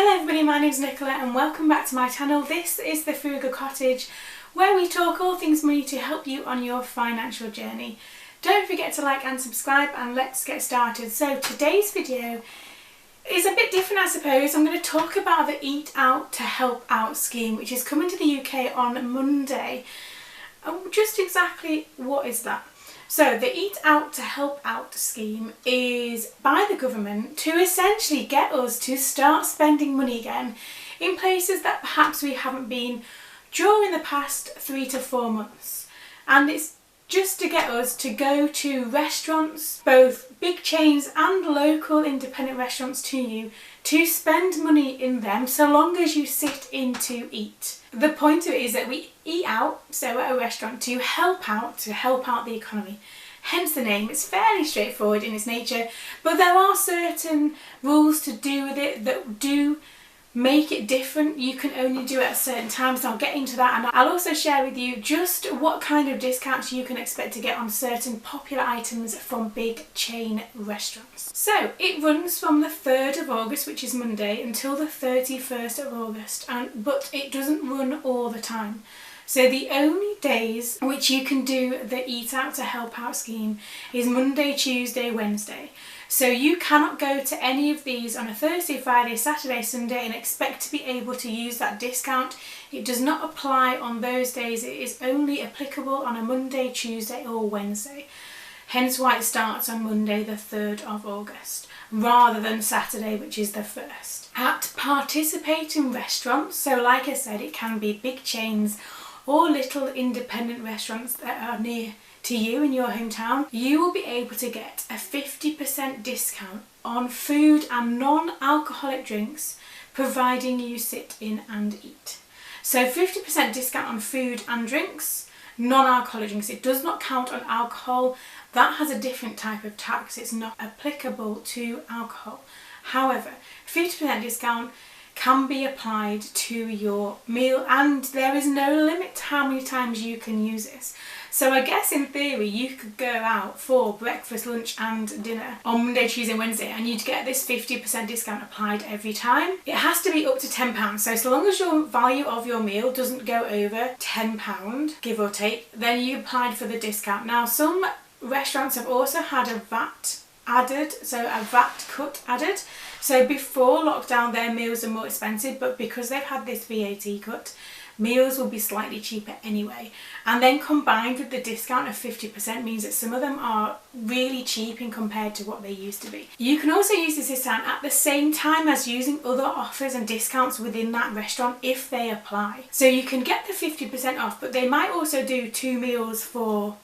Hello everybody, my name is Nicola and welcome back to my channel. This is the Frugal Cottage, where we talk all things money to help you on your financial journey. Don't forget to like and subscribe, and let's get started. So today's video is a bit different, I suppose. I'm going to talk about the Eat Out to Help Out scheme, which is coming to the UK on Monday. Just exactly what is that? So the Eat Out to Help Out scheme is by the government to essentially get us to start spending money again in places that perhaps we haven't been during the past 3 to 4 months. And it's just to get us to go to restaurants, both big chains and local independent restaurants to you, to spend money in them so long as you sit in to eat. The point of it is that we eat out, so at a restaurant, to help out the economy. Hence the name. It's fairly straightforward in its nature, but there are certain rules to do with it that do make it different. You can only do it at certain times, and I'll get into that, and I'll also share with you just what kind of discounts you can expect to get on certain popular items from big chain restaurants. So it runs from the 3rd of August, which is Monday, until the 31st of August, but it doesn't run all the time. So the only days which you can do the Eat Out to Help Out scheme is Monday, Tuesday, Wednesday. So you cannot go to any of these on a Thursday, Friday, Saturday, Sunday and expect to be able to use that discount. It does not apply on those days. It is only applicable on a Monday, Tuesday or Wednesday. Hence why it starts on Monday the 3rd of August rather than Saturday, which is the 1st. At participating restaurants, so like I said, it can be big chains or little independent restaurants that are near to you in your hometown, you will be able to get a 50% discount on food and non-alcoholic drinks, providing you sit in and eat. So 50% discount on food and drinks, non-alcoholic drinks. It does not count on alcohol. That has a different type of tax. It's not applicable to alcohol. However, 50% discount can be applied to your meal, and there is no limit to how many times you can use this. So I guess in theory you could go out for breakfast, lunch and dinner on Monday, Tuesday and Wednesday, and you'd get this 50% discount applied every time. It has to be up to £10, so long as your value of your meal doesn't go over £10, give or take, then you applied for the discount. Now some restaurants have also had a VAT added, so a VAT cut added. So before lockdown their meals are more expensive, but because they've had this VAT cut, meals will be slightly cheaper anyway. And then combined with the discount of 50% means that some of them are really cheap in compared to what they used to be. You can also use this discount at the same time as using other offers and discounts within that restaurant if they apply. So you can get the 50% off, but they might also do 2 meals for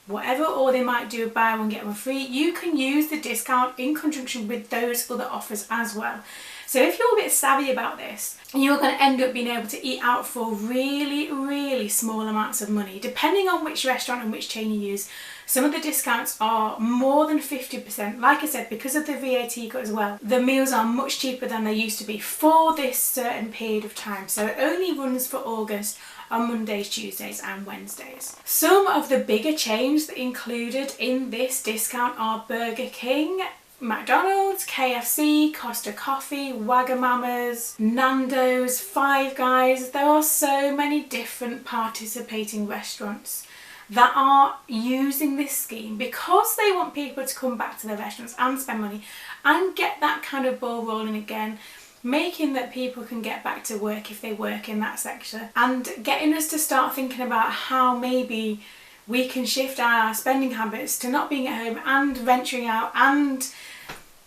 whatever, or they might do a buy one get one free. You can use the discount in conjunction with those other offers as well. So if you're a bit savvy about this, you're going to end up being able to eat out for really small amounts of money, depending on which restaurant and which chain you use. Some of the discounts are more than 50%. Like I said, because of the VAT cut as well, the meals are much cheaper than they used to be for this certain period of time. So it only runs for August on Mondays, Tuesdays and Wednesdays. Some of the bigger chains that included in this discount are Burger King, McDonald's, KFC, Costa Coffee, Wagamama's, Nando's, Five Guys. There are so many different participating restaurants that are using this scheme because they want people to come back to their restaurants and spend money and get that kind of ball rolling again, making that people can get back to work if they work in that sector, and getting us to start thinking about how maybe we can shift our spending habits to not being at home and venturing out and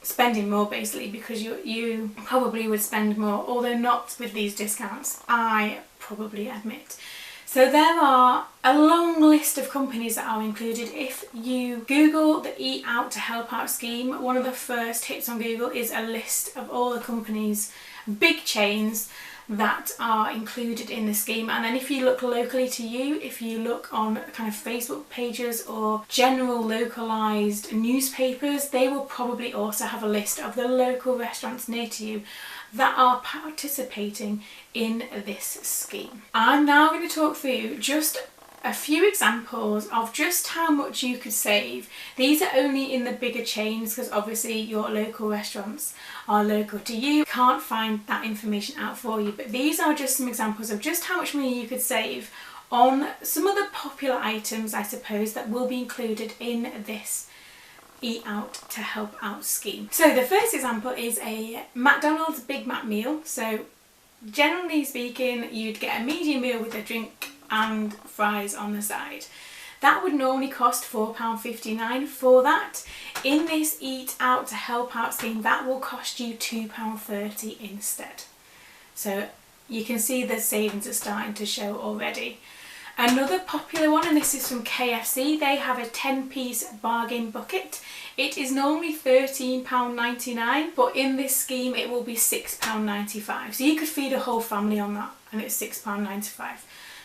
spending more, basically, because you probably would spend more, although not with these discounts, I probably admit. So there are a long list of companies that are included. If you Google the Eat Out to Help Out scheme, one of the first hits on Google is a list of all the companies, big chains, that are included in the scheme. And then if you look locally to you, if you look on kind of Facebook pages or general localised newspapers, they will probably also have a list of the local restaurants near to you that are participating in this scheme. I'm now going to talk through just a few examples of just how much you could save. These are only in the bigger chains because obviously your local restaurants are local to you. Can't find that information out for you, but these are just some examples of just how much money you could save on some of the popular items, I suppose, that will be included in this Eat Out to Help Out scheme. So the first example is a McDonald's Big Mac meal. So generally speaking, you'd get a medium meal with a drink and fries on the side. That would normally cost £4.59 for that. In this Eat Out to Help Out scheme, that will cost you £2.30 instead. So you can see the savings are starting to show already. Another popular one, and this is from KFC, they have a 10-piece bargain bucket. It is normally £13.99, but in this scheme it will be £6.95. So you could feed a whole family on that, and it's £6.95.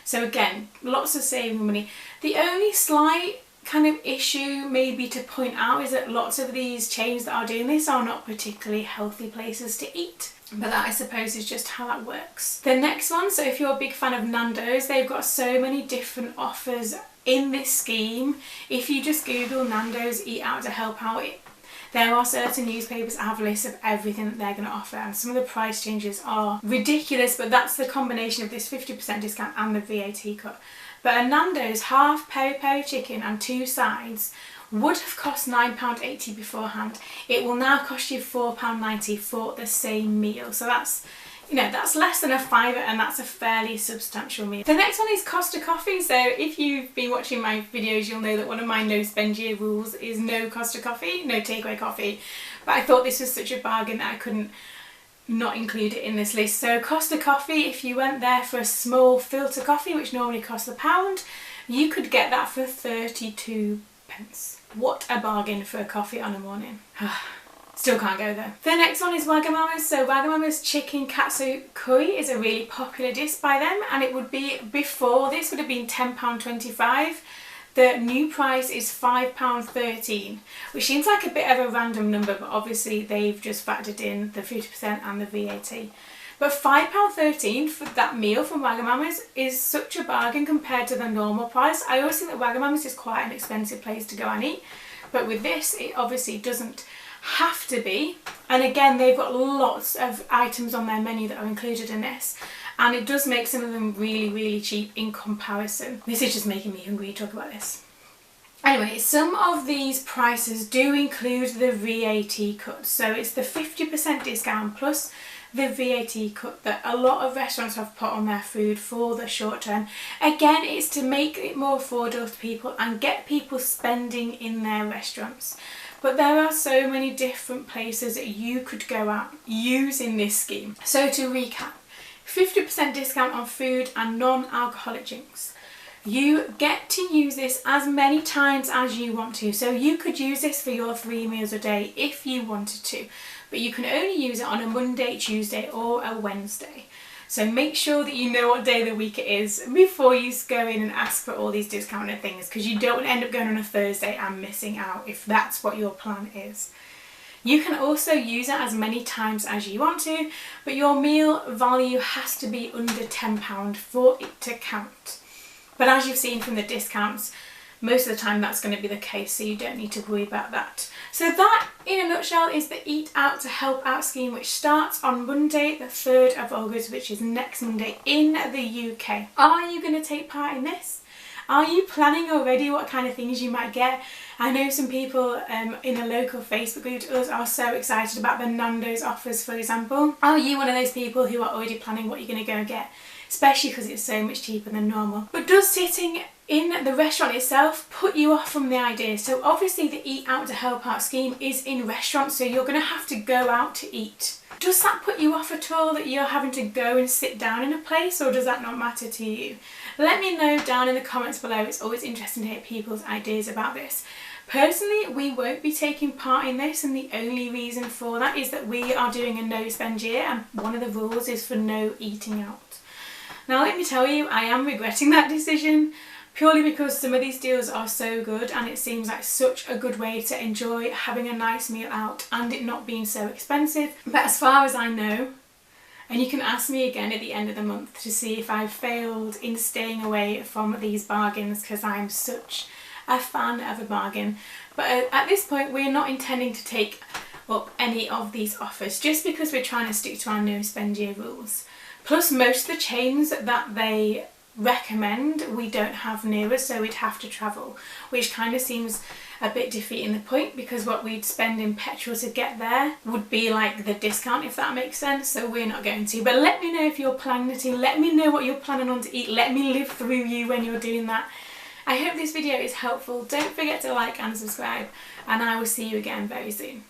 So again, lots of saving money. The only slight kind of issue maybe to point out is that lots of these chains that are doing this are not particularly healthy places to eat. But that, I suppose, is just how that works. The next one, so if you're a big fan of Nando's, they've got so many different offers in this scheme. If you just Google Nando's Eat Out to Help Out, there are certain newspapers that have lists of everything that they're going to offer, and some of the price changes are ridiculous, but that's the combination of this 50% discount and the VAT cut. But a Nando's half peri-peri chicken and 2 sides would have cost £9.80 beforehand. It will now cost you £4.90 for the same meal. So that's, you know, that's less than a fiver, and that's a fairly substantial meal. The next one is Costa Coffee. So if you've been watching my videos, you'll know that one of my no spend year rules is no Costa Coffee, no takeaway coffee. But I thought this was such a bargain that I couldn't not include it in this list. So Costa Coffee, if you went there for a small filter coffee, which normally costs £1, you could get that for 32 pence. What a bargain for a coffee on a morning. Still can't go there. The next one is Wagamama's. So Wagamama's chicken katsu curry is a really popular dish by them, and it would be, before this would have been £10.25. The new price is £5.13, which seems like a bit of a random number, but obviously they've just factored in the 50% and the VAT. But £5.13 for that meal from Wagamama's is such a bargain compared to the normal price. I always think that Wagamama's is quite an expensive place to go and eat, but with this it obviously doesn't have to be. And again, they've got lots of items on their menu that are included in this, and it does make some of them really, really cheap in comparison. This is just making me hungry to talk about this. Anyway, some of these prices do include the VAT cut. So it's the 50% discount plus the VAT cut that a lot of restaurants have put on their food for the short term. Again, it's to make it more affordable to people and get people spending in their restaurants. But there are so many different places that you could go out using this scheme. So to recap, 50% discount on food and non-alcoholic drinks. You get to use this as many times as you want to. So you could use this for your 3 meals a day if you wanted to, but you can only use it on a Monday, Tuesday or a Wednesday. So make sure that you know what day of the week it is before you go in and ask for all these discounted things, because you don't want to end up going on a Thursday and missing out if that's what your plan is. You can also use it as many times as you want to, but your meal value has to be under £10 for it to count. But as you've seen from the discounts, most of the time that's going to be the case, so you don't need to worry about that. So that, in a nutshell, is the Eat Out to Help Out scheme, which starts on Monday the 3rd of August, which is next Monday in the UK. Are you going to take part in this? Are you planning already what kind of things you might get? I know some people in a local Facebook group to us are so excited about the Nando's offers, for example. Are you one of those people who are already planning what you're going to go and get? Especially because it's so much cheaper than normal. But does sitting in the restaurant itself put you off from the idea? So obviously the Eat Out to Help Out scheme is in restaurants, so you're going to have to go out to eat. Does that put you off at all, that you're having to go and sit down in a place, or does that not matter to you? Let me know down in the comments below. It's always interesting to hear people's ideas about this. Personally, we won't be taking part in this, and the only reason for that is that we are doing a no spend year, and one of the rules is for no eating out. Now let me tell you, I am regretting that decision, purely because some of these deals are so good and it seems like such a good way to enjoy having a nice meal out and it not being so expensive. But as far as I know, And you can ask me again at the end of the month to see if I've failed in staying away from these bargains, because I'm such a fan of a bargain. But at this point we're not intending to take up any of these offers, just because we're trying to stick to our no spend year rules. Plus most of the chains that they recommend we don't have near us, so we'd have to travel, which kind of seems a bit defeating the point, because what we'd spend in petrol to get there would be like the discount, if that makes sense. So we're not going to. But let me know if you're planning to. Let me know what you're planning on to eat. Let me live through you when you're doing that. I hope this video is helpful. Don't forget to like and subscribe, and I will see you again very soon.